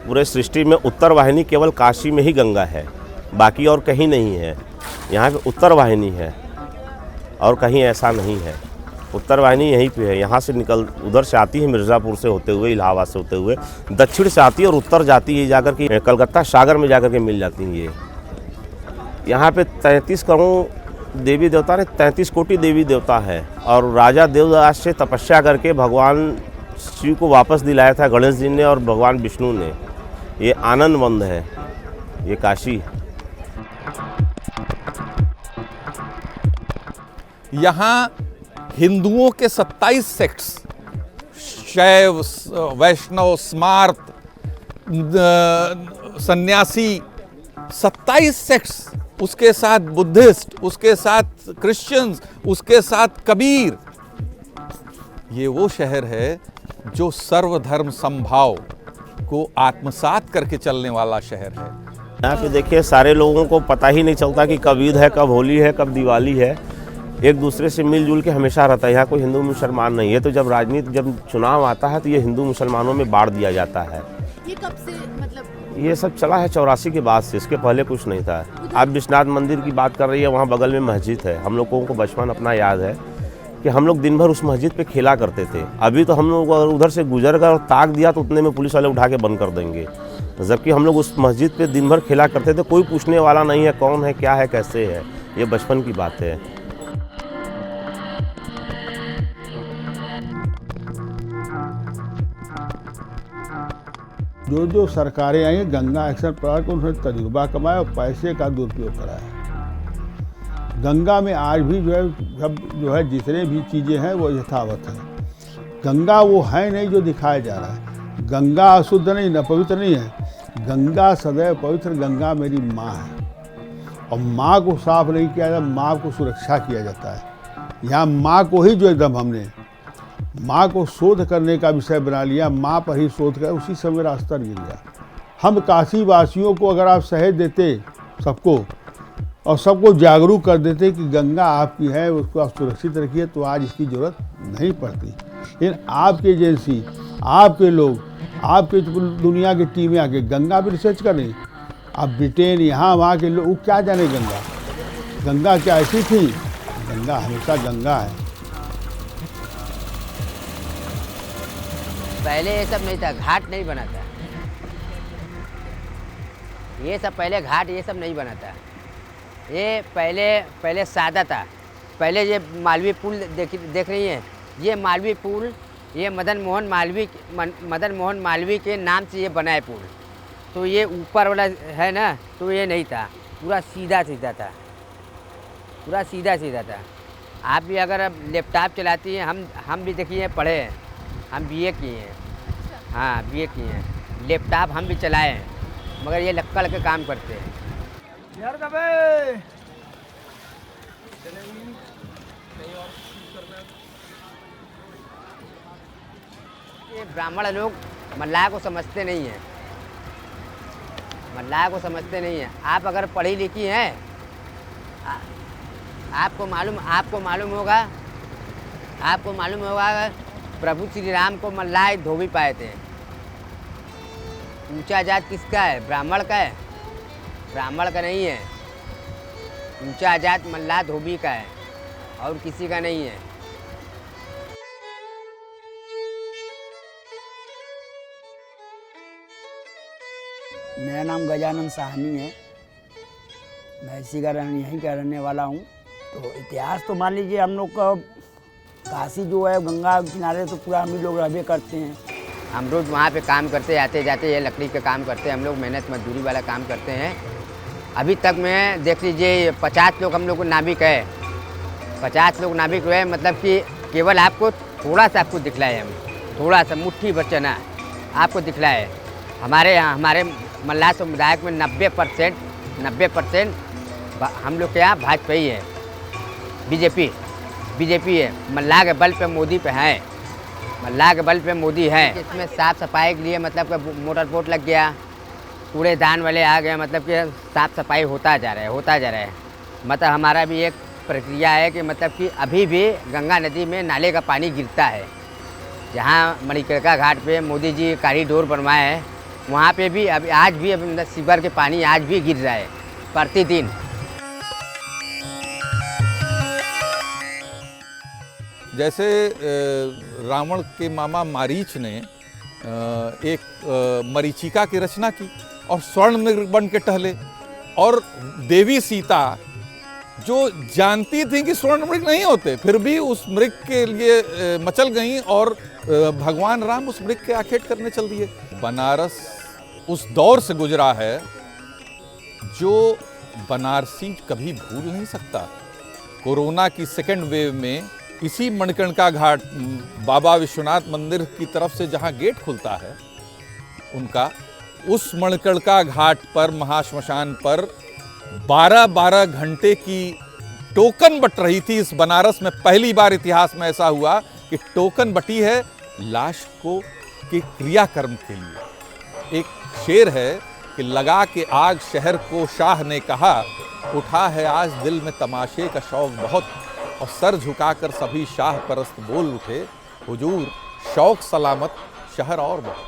पूरे सृष्टि में उत्तर वाहिनी केवल काशी में ही गंगा है, बाकी और कहीं नहीं है। यहाँ पे उत्तर वाहिनी है और कहीं ऐसा नहीं है। उत्तर वाहिनी यहीं पे है, यहाँ से उधर से आती है मिर्ज़ापुर से होते हुए, इलाहाबाद से होते हुए, दक्षिण से आती है और उत्तर जाती है जाकर के कलकत्ता सागर में जाकर के मिल जाती हैं ये। यहाँ पे 33 करोड़ देवी देवता ने 33 कोटि देवी देवता है और राजा देवदास से तपस्या करके भगवान शिव को वापस दिलाया था गणेश जी ने और भगवान विष्णु ने। ये आनंद वंद है, ये काशी। यहाँ हिंदुओं के 27 सेक्ट्स, शैव, वैष्णव, स्मार्त, सन्यासी, 27 सेक्ट्स, उसके साथ बुद्धिस्ट, उसके साथ क्रिश्चियंस, उसके साथ कबीर। ये वो शहर है जो सर्वधर्म समभाव को आत्मसात करके चलने वाला शहर है। यहाँ पे देखिए सारे लोगों को पता ही नहीं चलता कि कब ईद है, कब होली है, कब दिवाली है। एक दूसरे से मिलजुल के हमेशा रहता है। यहाँ कोई हिंदू मुसलमान नहीं है। तो जब राजनीति, जब चुनाव आता है तो ये हिंदू मुसलमानों में बांट दिया जाता है। ये कब से, मतलब ये सब चला है 84 के बाद से, इसके पहले कुछ नहीं था। आप विश्वनाथ मंदिर की बात कर रही है, वहाँ बगल में मस्जिद है। हम लोगों को बचपन अपना याद है कि हम लोग दिन भर उस मस्जिद पे खेला करते थे। अभी तो हम लोग उधर से गुजर गए और ताक दिया तो उतने में पुलिस वाले उठा के बंद कर देंगे, जबकि हम लोग उस मस्जिद पे दिन भर खेला करते थे। कोई पूछने वाला नहीं है कौन है, क्या है, कैसे है। ये बचपन की बात है। जो सरकारें आई हैं, गंगा एक्शन प्लान को उन्होंने तजुर्बा कमाया और पैसे का दुरुपयोग कराया। गंगा में आज भी जो है जितने भी चीज़ें हैं वो यथावत है। गंगा वो है नहीं जो दिखाया जा रहा है। गंगा अशुद्ध नहीं, न पवित्र नहीं है। गंगा सदैव पवित्र। गंगा मेरी माँ है और माँ को साफ नहीं किया जाता, माँ को सुरक्षा किया जाता है। यहाँ माँ को ही जो एकदम हमने माँ को शोध करने का विषय बना लिया, माँ पर ही शोध कर, उसी समय रास्ता गिर गया। हम काशी वासियों को अगर आप सहेज देते सबको और सबको जागरूक कर देते कि गंगा आपकी है, उसको आप सुरक्षित रखिए, तो आज इसकी ज़रूरत नहीं पड़ती। लेकिन आपकी एजेंसी, आपके लोग, आपके दुनिया की टीमें आके गंगा पर रिसर्च करें। आप ब्रिटेन, यहाँ वहाँ के लोग क्या जाने गंगा। गंगा क्या ऐसी थी? गंगा हमेशा गंगा है। पहले ये सब नहीं था, घाट नहीं बना था। ये सब पहले घाट ये सब नहीं बना था। ये पहले सादा था। पहले ये मालवीय पुल देख रही हैं, ये मालवीय पुल, ये मदन मोहन मालवीय के नाम से ये बना है पुल। तो ये ऊपर वाला है ना, तो ये नहीं था, पूरा सीधा सीधा था, पूरा सीधा सीधा था। आप भी अगर लैपटॉप चलाती हैं, हम भी देखिए पढ़े हैं, हम बीए किए हैं। हाँ, बीए किए हैं। लैपटॉप हम भी चलाए हैं, मगर ये लक्कड़ के काम करते हैं। ये ब्राह्मण लोग मल्लाह को समझते नहीं हैं, मल्लाह को समझते नहीं हैं। आप अगर पढ़ी लिखी हैं, आपको मालूम होगा प्रभु श्री राम को मल्लाह धोबी पाए थे। ऊंचा जात किसका है? ब्राह्मण का है, ब्राह्मण का नहीं है। ऊंचा जात मल्लाह धोबी का है और किसी का नहीं है। मेरा नाम गजानन साहनी है। मैं इसी का यहीं का रहने वाला हूँ। तो इतिहास तो मान लीजिए हम लोग का काशी जो है गंगा किनारे तो पूरा हम ही लोग रहबे करते हैं। हम रोज़ वहाँ पे काम करते आते जाते, ये लकड़ी का काम करते हैं हम लोग, मेहनत मजदूरी वाला काम करते हैं। अभी तक में देख लीजिए 50 लोग हम लोग को नाविक है, 50 लोग नाविक हुए। मतलब कि केवल आपको थोड़ा सा आपको दिखलाए, हम थोड़ा सा मुट्ठी भर चना आपको दिखलाए। हमारे मल्लाह समुदाय में 90% हम लोग के यहाँ भाजपा ही है, बीजेपी है। मल्लाह के बल पे मोदी पे है, मल्लाह के बल पे मोदी है। इसमें साफ़ सफाई के लिए मतलब कि मोटर बोट लग गया, कूड़ेदान वाले आ गए, मतलब कि साफ़ सफाई होता जा रहा है। मतलब हमारा भी एक प्रक्रिया है कि मतलब कि अभी भी गंगा नदी में नाले का पानी गिरता है। जहाँ मणिकर्णिका घाट पे मोदी जी कॉरिडोर बनवाए हैं, वहाँ पे भी अभी आज भी अभी मतलब सीवर के पानी आज भी गिर रहा है प्रतिदिन। जैसे रावण के मामा मारीच ने एक मरीचिका की रचना की और स्वर्ण मृग बन के टहले, और देवी सीता जो जानती थी कि स्वर्ण मृग नहीं होते फिर भी उस मृग के लिए मचल गईं और भगवान राम उस मृग के आखेट करने चल दिए। बनारस उस दौर से गुजरा है जो बनारसी कभी भूल नहीं सकता। कोरोना की सेकेंड वेव में इसी मणिकर्णिका घाट बाबा विश्वनाथ मंदिर की तरफ से जहां गेट खुलता है उनका, उस मणिकर्णिका घाट पर महाश्मशान पर 12-12 घंटे की टोकन बट रही थी। इस बनारस में पहली बार इतिहास में ऐसा हुआ कि टोकन बटी है लाश को के क्रियाकर्म के लिए। एक शेर है कि लगा के आग शहर को शाह ने कहा, उठा है आज दिल में तमाशे का शौक बहुत, और सर झुकाकर सभी शाह परस्त बोल उठे, हुजूर शौक सलामत शहर और बहुत।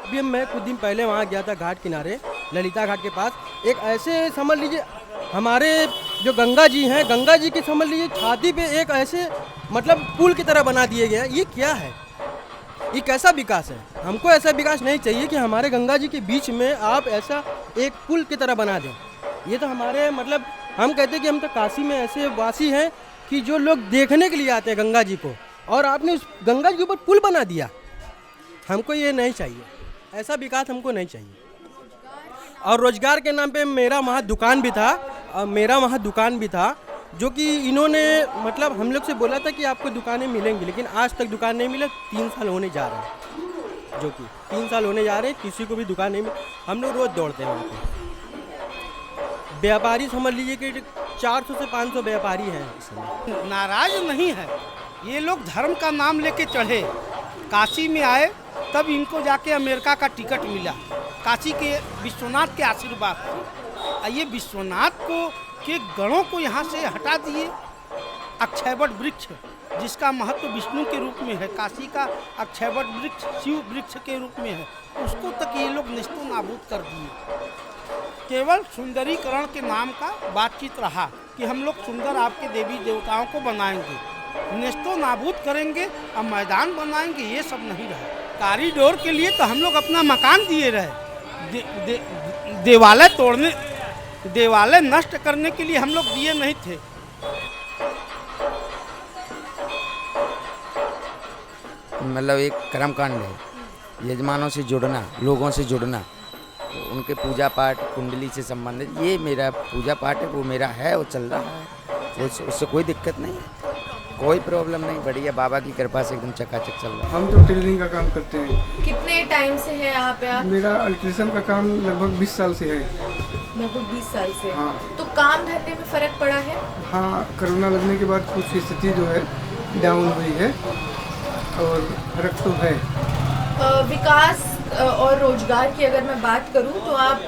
अभी मैं कुछ दिन पहले वहाँ गया था घाट किनारे, ललिता घाट के पास। एक ऐसे समझ लीजिए हमारे जो गंगा जी हैं, गंगा जी की समझ लीजिए छाती पे एक ऐसे मतलब पुल की तरह बना दिए गया। ये क्या है? ये कैसा विकास है? हमको ऐसा विकास नहीं चाहिए कि हमारे गंगा जी के बीच में आप ऐसा एक पुल की तरह बना दें। ये तो हमारे मतलब हम कहते हैं कि हम तो काशी में ऐसे वासी हैं कि जो लोग देखने के लिए आते हैं गंगा जी को, और आपने उस गंगा जी के ऊपर पुल बना दिया। हमको ये नहीं चाहिए, ऐसा विकास हमको नहीं चाहिए। और रोजगार के नाम पे मेरा वहाँ दुकान भी था, जो कि इन्होंने मतलब हम लोग से बोला था कि आपको दुकानें मिलेंगी, लेकिन आज तक दुकान नहीं मिला। 3 साल होने जा रहे हैं, जो कि 3 साल होने जा रहे हैं, किसी को भी दुकान नहीं मिली। हम लोग रोज़ दौड़ते हैं वहाँ पे। व्यापारी समझ लीजिए कि 400 से 500 व्यापारी हैं इस समय। नाराज नहीं है, ये लोग धर्म का नाम लेके चढ़े, काशी में आए तब इनको जाके अमेरिका का टिकट मिला, काशी के विश्वनाथ के आशीर्वाद से। ये विश्वनाथ को के गणों को यहाँ से हटा दिए। अक्षयवट वृक्ष जिसका महत्व विष्णु के रूप में है, काशी का अक्षयवट वृक्ष शिव वृक्ष के रूप में है, उसको तक ये लोग नेस्तो नाबूद कर दिए। केवल सुंदरीकरण के नाम का बातचीत रहा कि हम लोग सुंदर आपके देवी देवताओं को बनाएंगे, नेस्तो नाबूद करेंगे और मैदान बनाएंगे, ये सब नहीं रहा। कॉरिडोर के लिए तो हम लोग अपना मकान दिए रहे, देवालय नष्ट करने के लिए हम लोग दिए नहीं थे। मतलब एक कर्मकांड है, यजमानों से जुड़ना, लोगों से जुड़ना, उनके पूजा पाठ कुंडली से संबंधित। ये मेरा पूजा पाठ है, वो मेरा है, वो चल रहा है, उससे कोई दिक्कत नहीं है, कोई प्रॉब्लम नहीं, बढ़िया बाबा की कृपा से एकदम चकाचक चल रहा है। हम तो टेलरिंग का काम करते हैं। कितने टाइम से है यहाँ पे आप? मेरा अल्ट्रेशन का काम लगभग 20 साल से है। लगभग 20 साल से? हाँ। तो काम धंधे में फर्क पड़ा है? हाँ, कोरोना लगने के बाद कुछ स्थिति जो है डाउन हुई है और फर्क तो है। विकास और रोजगार की अगर मैं बात करूं तो आप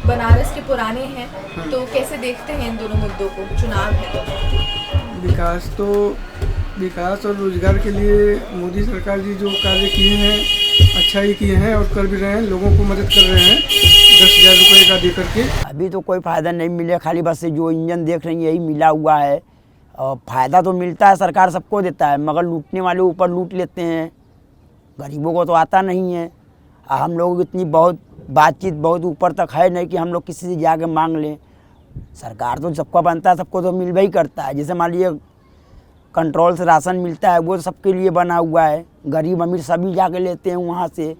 बनारस के पुराने हैं, तो कैसे देखते हैं इन दोनों मुद्दों को? चुनाव है तो विकास और रोजगार के लिए मोदी सरकार जी जो कार्य किए हैं अच्छा ही किए हैं और कर भी रहे हैं, लोगों को मदद कर रहे हैं 10,000 रुपये का दे करके। अभी तो कोई फ़ायदा नहीं मिले, खाली बस से जो इंजन देख रही हैं यही मिला हुआ है। और फ़ायदा तो मिलता है, सरकार सबको देता है, मगर लूटने वाले ऊपर लूट लेते हैं, गरीबों को तो आता नहीं है। हम लोग इतनी बहुत बातचीत बहुत ऊपर तक है नहीं कि हम लोग किसी से जाके मांग लें। सरकार तो सबका बनता है, सबको तो मिल ही करता है। जैसे मान लीजिए कंट्रोल से राशन मिलता है, वो सबके लिए बना हुआ है, गरीब अमीर सभी जाके लेते हैं वहाँ से।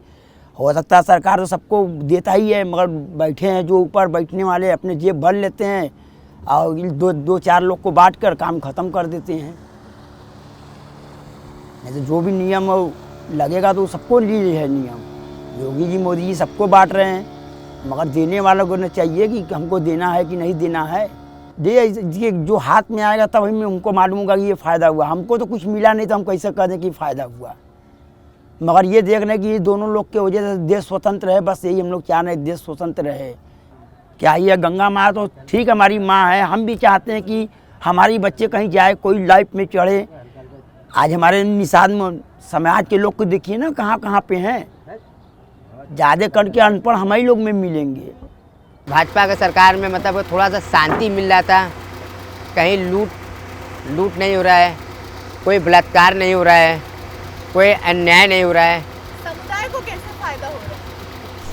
हो सकता है सरकार तो सबको देता ही है, मगर बैठे हैं जो ऊपर बैठने वाले अपने जेब भर लेते हैं और दो चार लोग को बांट कर काम ख़त्म कर देते हैं। नहीं तो जो भी नियम लगेगा तो सबको लिए है नियम। योगी जी मोदी जी सबको बांट रहे हैं, मगर देने वालों को चाहिए कि हमको देना है कि नहीं देना है। ये जो हाथ में आएगा तब हमें उनको मालूम होगा कि ये फ़ायदा हुआ। हमको तो कुछ मिला नहीं तो हम कैसे कह दें कि फ़ायदा हुआ। मगर ये देखना कि ये दोनों लोग के वजह से देश स्वतंत्र है, बस यही हम लोग चाह रहे हैं, देश स्वतंत्र रहे। क्या ये गंगा माँ तो ठीक हमारी माँ है, हम भी चाहते हैं कि हमारी बच्चे कहीं जाए, कोई लाइफ में चढ़े। आज हमारे निषाद में समाज के लोग को देखिए ना कहाँ कहाँ पे हैं, ज़्यादा करके अनपढ़ हम ही लोग में मिलेंगे। भाजपा के सरकार में मतलब थोड़ा सा शांति मिल रहा था, कहीं लूट नहीं हो रहा है, कोई बलात्कार नहीं हो रहा है, कोई अन्याय नहीं हो रहा है। समुदाय को कैसे फायदा हो रहा है?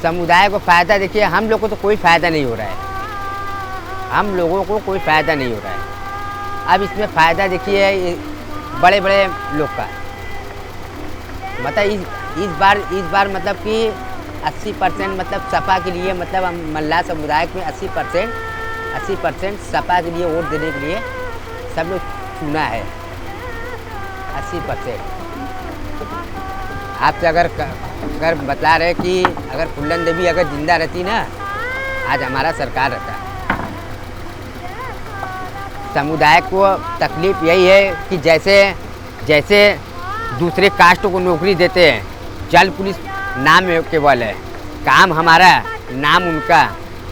समुदाय को फ़ायदा देखिए, हम लोग को तो कोई फ़ायदा नहीं हो रहा है, हम लोगों को कोई फ़ायदा नहीं हो रहा है। अब इसमें फ़ायदा देखिए बड़े बड़े लोग का, मतलब इस बार मतलब कि 80% मतलब सपा के लिए, मतलब मल्लाह समुदाय में 80% सपा के लिए वोट देने के लिए सब लोग चुना है। 80% आपसे अगर बता रहे कि अगर फुल्लन देवी अगर जिंदा रहती ना, आज हमारा सरकार रहता। समुदाय को तकलीफ यही है कि जैसे दूसरे कास्ट को नौकरी देते हैं, जल पुलिस नाम केवल है, काम हमारा नाम उनका,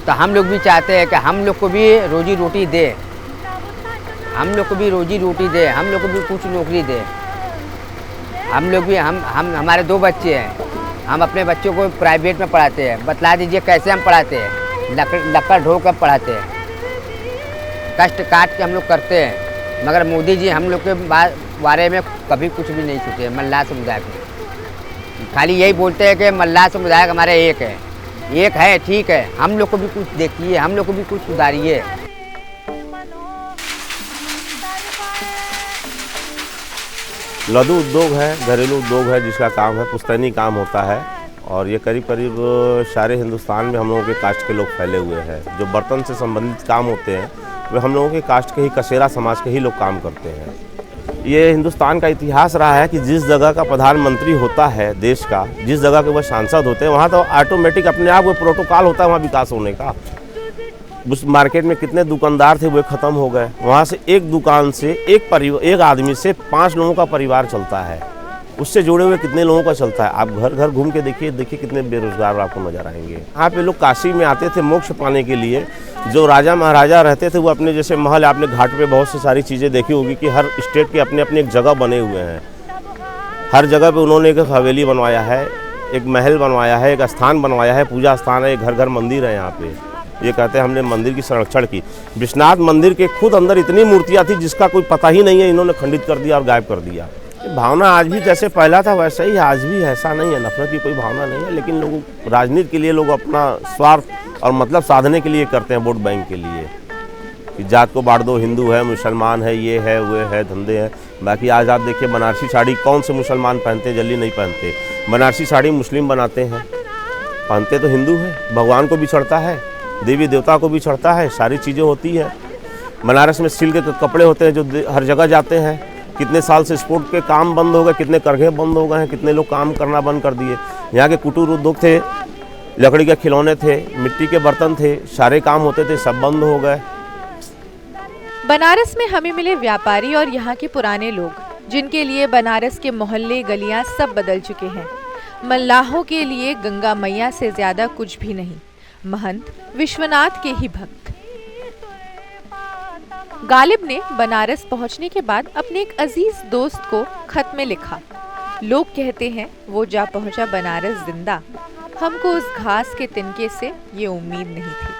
तो हम लोग भी चाहते हैं कि हम लोग को भी रोजी रोटी दे, हम लोग को भी कुछ नौकरी दे। हम लोग भी हमारे 2 बच्चे हैं, हम अपने बच्चों को प्राइवेट में पढ़ाते हैं। बतला दीजिए कैसे हम पढ़ाते हैं, लकड़ ढो कर पढ़ाते हैं, कष्ट काट के हम लोग करते हैं। मगर मोदी जी हम लोग के बारे में कभी कुछ भी नहीं सोचे। मल्लाह समुदाय को खाली यही बोलते हैं कि मल्लाह समुदाय हमारे एक है, ठीक है, हम लोग को भी कुछ देखिए, हम लोग को भी कुछ सुधारिए। लघु उद्योग है, घरेलू उद्योग है, जिसका काम है पुश्तैनी काम होता है, और ये करीब सारे हिंदुस्तान में हम लोगों के कास्ट के लोग फैले हुए हैं। जो बर्तन से संबंधित काम होते हैं वे हम लोगों के कास्ट के ही, कसेरा समाज के ही लोग काम करते हैं। ये हिंदुस्तान का इतिहास रहा है कि जिस जगह का प्रधानमंत्री होता है देश का, जिस जगह के वह सांसद होते हैं, वहाँ तो ऑटोमेटिक अपने आप वो प्रोटोकॉल होता है वहाँ विकास होने का। उस मार्केट में कितने दुकानदार थे वो ख़त्म हो गए, वहाँ से एक दुकान से एक आदमी से 5 लोगों का परिवार चलता है, उससे जुड़े हुए कितने लोगों का चलता है। आप घर घर घूम के देखिए कितने बेरोजगार आपको नजर आएंगे। यहाँ पे लोग काशी में आते थे मोक्ष पाने के लिए। जो राजा महाराजा रहते थे वो अपने जैसे महल, आपने घाट पे बहुत सी सारी चीज़ें देखी होगी कि हर स्टेट के अपने अपने एक जगह बने हुए हैं। हर जगह पे उन्होंने एक हवेली बनवाया है, एक महल बनवाया है, एक स्थान बनवाया है, पूजा स्थान है, एक घर घर मंदिर है। यहाँ पे ये कहते हैं हमने मंदिर की संरक्षण की। विश्वनाथ मंदिर के खुद अंदर इतनी मूर्तियाँ थी जिसका कोई पता ही नहीं है, इन्होंने खंडित कर दिया और गायब कर दिया। भावना आज भी जैसे पहला था वैसा ही आज भी, ऐसा नहीं है, नफरत की कोई भावना नहीं है। लेकिन लोग राजनीति के लिए, लोग अपना स्वार्थ और मतलब साधने के लिए करते हैं, वोट बैंक के लिए, कि जात को बांट दो, हिंदू है, मुसलमान है, ये है, वो है, धंधे हैं। बाकी आज आप देखिए बनारसी साड़ी कौन से मुसलमान पहनते हैं, जल्दी नहीं पहनते। बनारसी साड़ी मुस्लिम बनाते हैं, पहनते तो हिंदू है। भगवान को भी चढ़ता है, देवी देवता को भी चढ़ता है, सारी चीज़ें होती है। बनारस में सिल्क के कपड़े होते हैं जो हर जगह जाते हैं। कितने साल से एक्सपोर्ट के काम बंद हो गए, कितने करघे बंद हो गए हैं, कितने लोग काम करना बंद कर दिए। यहाँ के कुटीर उद्योग थे, लकड़ी के खिलौने थे, मिट्टी के बर्तन थे, सारे काम होते थे, सब बंद हो गए। बनारस में हमें मिले व्यापारी और यहाँ के पुराने लोग, जिनके लिए बनारस के मोहल्ले गलियाँ सब बदल चुके हैं। मल्लाहों के लिए गंगा मैया से ज्यादा कुछ भी नहीं, महंत विश्वनाथ के ही भक्त। गालिब ने बनारस पहुंचने के बाद अपने एक अजीज दोस्त को खत में लिखा, लोग कहते हैं वो जा पहुंचा बनारस जिंदा, हमको उस घास के तिनके से ये उम्मीद नहीं थी।